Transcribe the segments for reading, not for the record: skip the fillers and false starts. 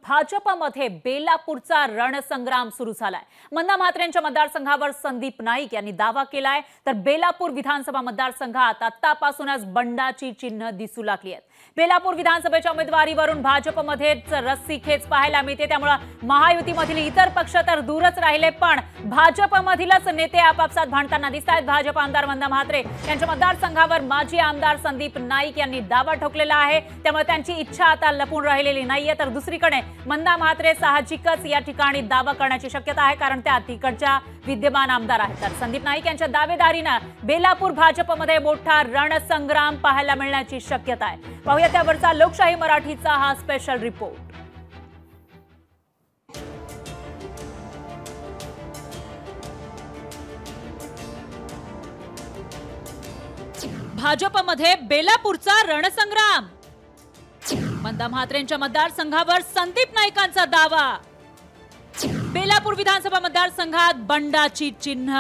भाजपमध्ये बेलापूरचा रणसंग्राम सुरू झालाय। मंदा म्हात्रेंच्या मतदारसंघावर संदीप नाईक यांनी दावा केलाय, तर बेलापूर विधानसभा मतदारसंघात आतापासूनच बंडाची चिन्ह दिसू लागली आहेत। बेलापूर विधानसभेच्या उमेदवारीवरून भाजपमध्येच रस्सीखेच पाहायला मिळते, त्यामुळे महायुतीमधील इतर पक्ष तर दूरच राहिले, पण भाजपमधीलच नेते आपापसात भांडताना दिसतात। भाजप आमदार मंदा म्हात्रे यांच्या मतदारसंघावर माजी आमदार संदीप नाईक यांनी दावा ठोकलेला आहे, त्यामुळे त्यांची इच्छा आता लपून राहिलेली नाहीये। तर दुसरीकडे मंदा म्हात्रे साहजिकच या ठिकाणी दावा करण्याची शक्यता आहे, कारण त्या तिकडच्या विद्यमान आमदार आहेत। तर संदीप नाईक यांच्या दावेदारीने बेलापूर भाजपमध्ये मोठा रणसंग्राम पाहायला मिळण्याची शक्यता आहे। पाहूया त्यावरचा लोकशाही मराठीचा हा स्पेशल रिपोर्ट। भाजपमध्ये बेलापूरचा रणसंग्राम, मंदा म्हात्रेंच्या मतदारसंघावर संदीप नाईकांचा दावा। बेलापूर विधानसभा मतदारसंघात बंडाची चिन्ह।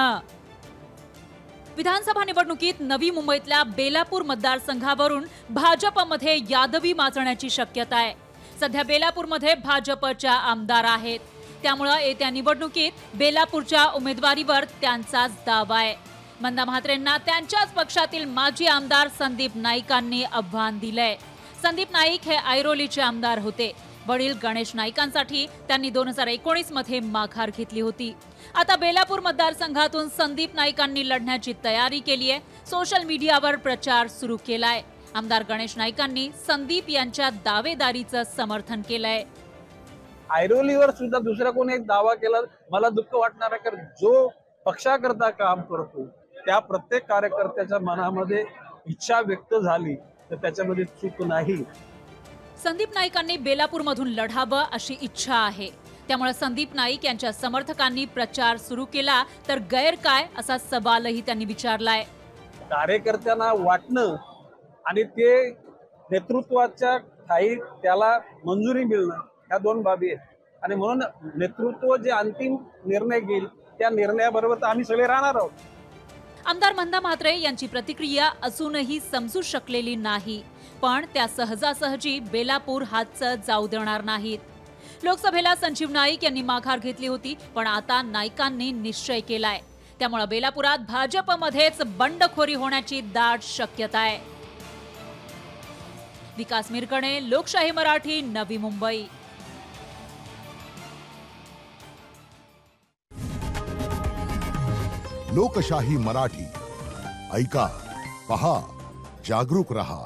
विधानसभा निवडणुकीत नवी मुंबईतल्या बेलापूर मतदारसंघावरून भाजपमध्ये यादवी माजण्याची शक्यता आहे। सध्या बेलापूरमध्ये भाजपच्या आमदार आहेत, त्यामुळे येत्या निवडणुकीत बेलापूरच्या उमेदवारीवर त्यांचाच दावा आहे। मंदा म्हात्रेंना त्यांच्याच पक्षातील माजी आमदार संदीप नाईकांनी आव्हान दिलंय। संदीप नाईक हे ऐरोलीचे आमदार होते। वडील गणेश नाईकांसाठी त्यांनी 2019 मध्ये माघार घेतली होती। आता बेलापूर मतदारसंघातून संदीप नाईकांनी लढण्याची तयारी केली आहे। सोशल मीडियावर प्रचार सुरू केलाय। आमदार गणेश नाईकांनी संदीप यांच्या दावेदारीचं समर्थन केलंय। ऐरोलीवर सुद्धा दुसरा कोणी एक दावा केला, मला दुःख वाटणार आहे, कारण जो पक्षाकरता काम करतो त्या प्रत्येक कार्यकर्त्याच्या मनामध्ये इच्छा व्यक्त झाली तर त्याच्यामध्ये चूक नाही। संदीप नाईकांनी बेलापूरमधून लढावं अशी इच्छा आहे, त्यामुळे संदीप नाईक यांच्या समर्थकांनी प्रचार सुरू केला तर गैर काय असा सवालही त्यांनी विचारलाय। कार्यकर्त्यांना वाटणं आणि ते नेतृत्वाच्या ठाई त्याला मंजुरी मिळणं या दोन बाबी आहेत, आणि म्हणून नेतृत्व जे अंतिम निर्णय घेईल त्या निर्णयाबरोबर तर आम्ही सगळे राहणार आहोत। आमदार मंदा म्हात्रे यांची प्रतिक्रिया अजूनही समजू शकलेली नाही, पण त्या सहजासहजी बेलापूर हातचं जाऊ देणार नाहीत। लोकसभेला संजीव नाईक यांनी माघार घेतली होती, पण आता नाईकांनी निश्चय केलाय, त्यामुळे बेलापुरात भाजपमध्येच बंडखोरी होण्याची दाट शक्यता आहे। विकास मिरकणे, लोकशाही मराठी, नवी मुंबई। लोकशाही मराठी ऐका, पहा, जागरूक रहा।